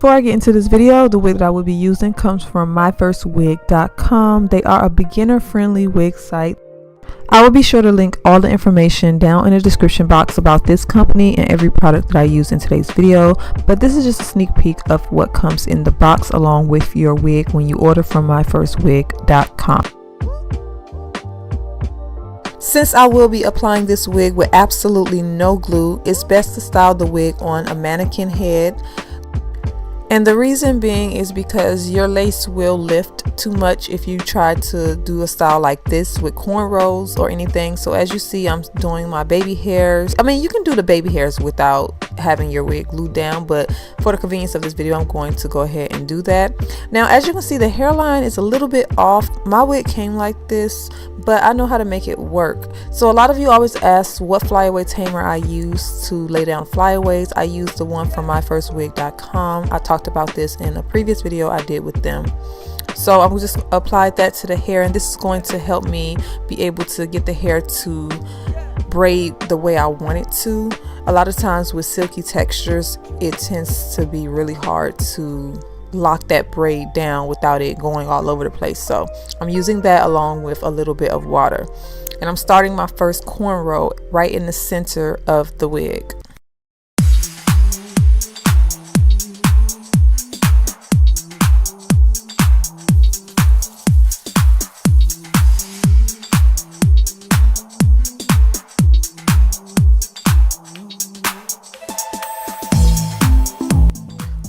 Before I get into this video, the wig that I will be using comes from Myfirstwig.com. They are a beginner friendly wig site. I will be sure to link all the information down in the description box about this company and every product that I use in today's video, but this is just a sneak peek of what comes in the box along with your wig when you order from Myfirstwig.com. Since I will be applying this wig with absolutely no glue, it's best to style the wig on a mannequin head. And the reason being is because your lace will lift too much if you try to do a style like this with cornrows or anything. So as you see, I'm doing my baby hairs. I mean, you can do the baby hairs without having your wig glued down, but for the convenience of this video, I'm going to go ahead and do that. Now, as you can see, the hairline is a little bit off. My wig came like this, but I know how to make it work. So a lot of you always ask what flyaway tamer I use to lay down flyaways. I use the one from myfirstwig.com. I talked about this in a previous video I did with them. So I'm just applied that to the hair, and this is going to help me be able to get the hair to braid the way I want it to. A lot of times with silky textures, it tends to be really hard to lock that braid down without it going all over the place. So I'm using that along with a little bit of water, and I'm starting my first cornrow right in the center of the wig.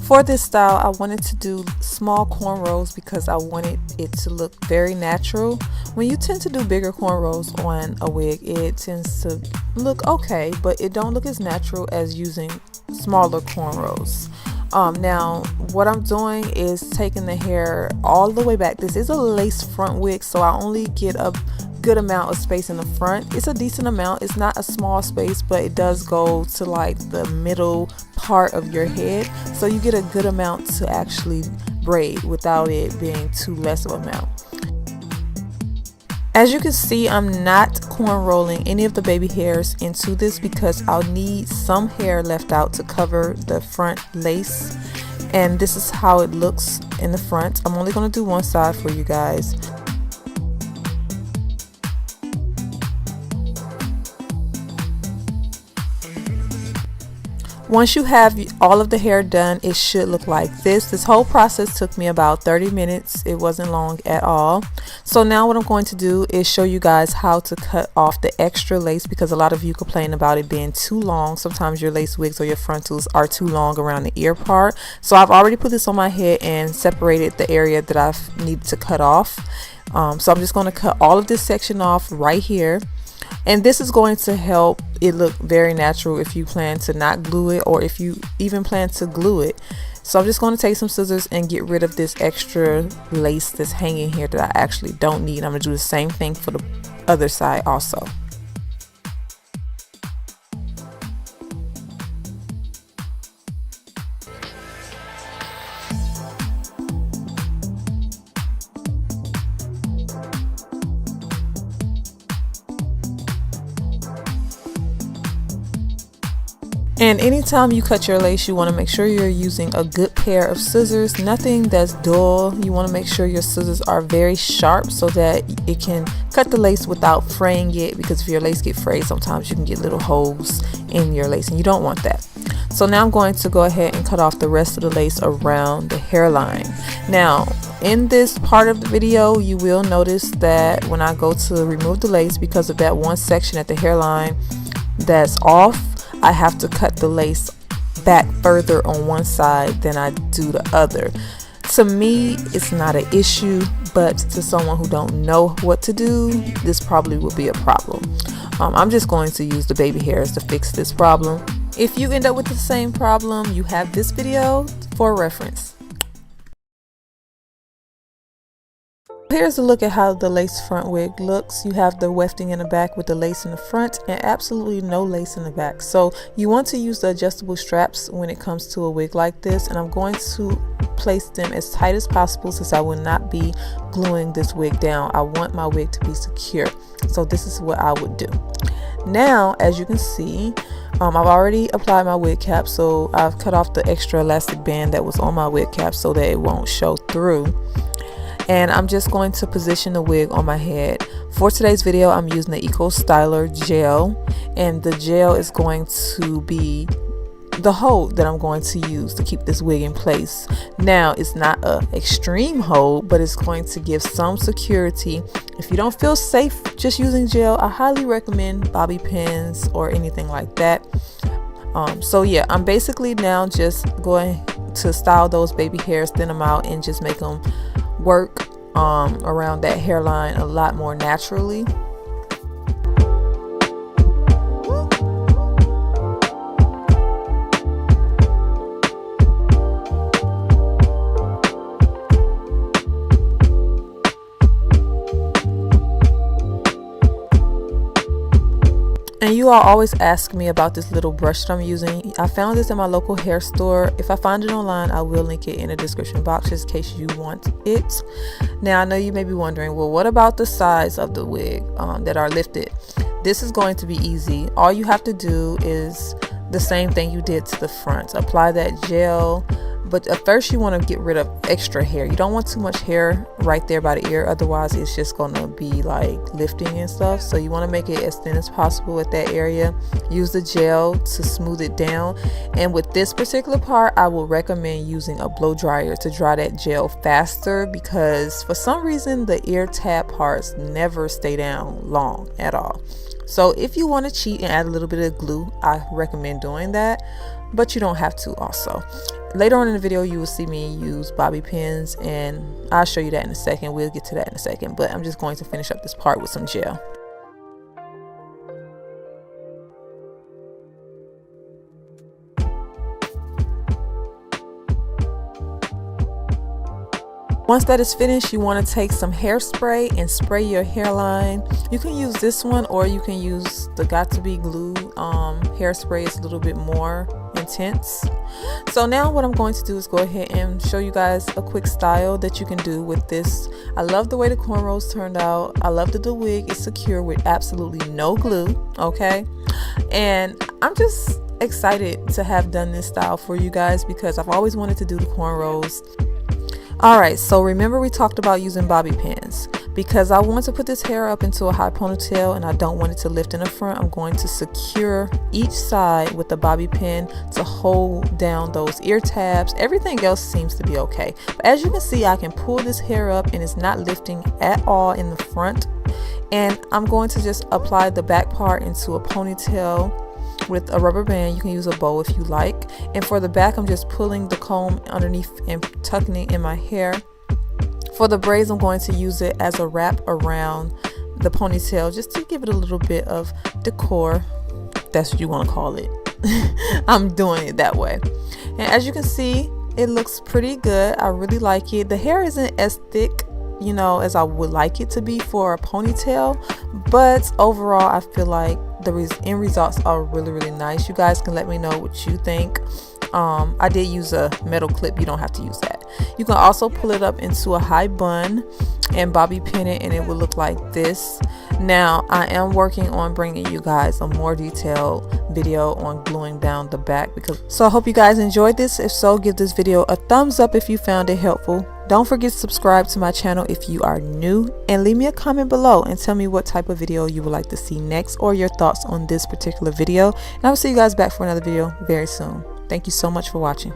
For this style, I wanted to do small cornrows because I wanted it to look very natural. When you tend to do bigger cornrows on a wig, it tends to look okay, but it don't look as natural as using smaller cornrows. Now what I'm doing is taking the hair all the way back. This is a lace front wig, so I only get a good amount of space in the front. It's a decent amount. It's not a small space, but it does go to like the middle part of your head, so you get a good amount to actually braid without it being too less of an amount. As you can see, I'm not corn rolling any of the baby hairs into this because I'll need some hair left out to cover the front lace, and this is how it looks in the front. I'm only going to do one side for you guys. Once you have all of the hair done, it should look like this. This whole process took me about 30 minutes. It wasn't long at all. So now what I'm going to do is show you guys how to cut off the extra lace, because a lot of you complain about it being too long. Sometimes your lace wigs or your frontals are too long around the ear part. So I've already put this on my head and separated the area that I need to cut off. So I'm just going to cut all of this section off right here. And this is going to help it look very natural if you plan to not glue it, or if you even plan to glue it. So I'm just going to take some scissors and get rid of this extra lace that's hanging here that I actually don't need. I'm going to do the same thing for the other side also. And anytime you cut your lace, you want to make sure you're using a good pair of scissors, nothing that's dull. You want to make sure your scissors are very sharp so that it can cut the lace without fraying it, because if your lace get frayed, sometimes you can get little holes in your lace and you don't want that. So now I'm going to go ahead and cut off the rest of the lace around the hairline. Now in this part of the video, you will notice that when I go to remove the lace, because of that one section at the hairline that's off, I have to cut the lace back further on one side than I do the other. To me, it's not an issue, but to someone who don't know what to do, this probably will be a problem. I'm just going to use the baby hairs to fix this problem. If you end up with the same problem, you have this video for reference. Here's a look at how the lace front wig looks. You have the wefting in the back with the lace in the front and absolutely no lace in the back. So you want to use the adjustable straps when it comes to a wig like this, and I'm going to place them as tight as possible since I will not be gluing this wig down. I want my wig to be secure, so this is what I would do. Now, as you can see, I've already applied my wig cap, so I've cut off the extra elastic band that was on my wig cap so that it won't show through. And I'm just going to position the wig on my head. For today's video, I'm using the Eco Styler gel, and the gel is going to be the hold that I'm going to use to keep this wig in place. Now, it's not a extreme hold, but it's going to give some security. If you don't feel safe just using gel, I highly recommend bobby pins or anything like that. So yeah, I'm basically now just going to style those baby hairs, thin them out, and just make them work around that hairline a lot more naturally. And you all always ask me about this little brush that I'm using. I found this in my local hair store. If I find it online, I will link it in the description box just in case you want it. Now, I know you may be wondering, well, what about the sides of the wig that are lifted? This is going to be easy. All you have to do is the same thing you did to the front. Apply that gel. But at first you want to get rid of extra hair. You don't want too much hair right there by the ear, otherwise it's just going to be like lifting and stuff. So you want to make it as thin as possible at that area. Use the gel to smooth it down. And with this particular part, I will recommend using a blow dryer to dry that gel faster, because for some reason the ear tab parts never stay down long at all. So if you want to cheat and add a little bit of glue, I recommend doing that, but you don't have to also. Later on in the video, you will see me use bobby pins, and I'll show you that in a second. We'll get to that in a second, but I'm just going to finish up this part with some gel. Once that is finished, you want to take some hairspray and spray your hairline. You can use this one, or you can use the Got To Be Glue hairspray. It's a little bit more intense. So now what I'm going to do is go ahead and show you guys a quick style that you can do with this. I love the way the cornrows turned out. I love that the wig is secure with absolutely no glue, okay? And I'm just excited to have done this style for you guys because I've always wanted to do the cornrows. Alright, so remember we talked about using bobby pins. Because I want to put this hair up into a high ponytail and I don't want it to lift in the front, I'm going to secure each side with the bobby pin to hold down those ear tabs. Everything else seems to be okay. But as you can see, I can pull this hair up and it's not lifting at all in the front. And I'm going to just apply the back part into a ponytail with a rubber band. You can use a bow if you like. And for the back, I'm just pulling the comb underneath and tucking it in my hair. For the braids, I'm going to use it as a wrap around the ponytail just to give it a little bit of decor. That's what you want to call it. I'm doing it that way. And as you can see, it looks pretty good. I really like it. The hair isn't as thick, you know, as I would like it to be for a ponytail, but overall I feel like the end results are really, really nice. You guys can let me know what you think. I did use a metal clip. You don't have to use that. You can also pull it up into a high bun and bobby pin it, and it will look like this. Now I am working on bringing you guys a more detailed video on gluing down the back, so I hope you guys enjoyed this. If so, give this video a thumbs up if you found it helpful. Don't forget to subscribe to my channel if you are new, and leave me a comment below and tell me what type of video you would like to see next, or your thoughts on this particular video. And I will see you guys back for another video very soon. Thank you so much for watching.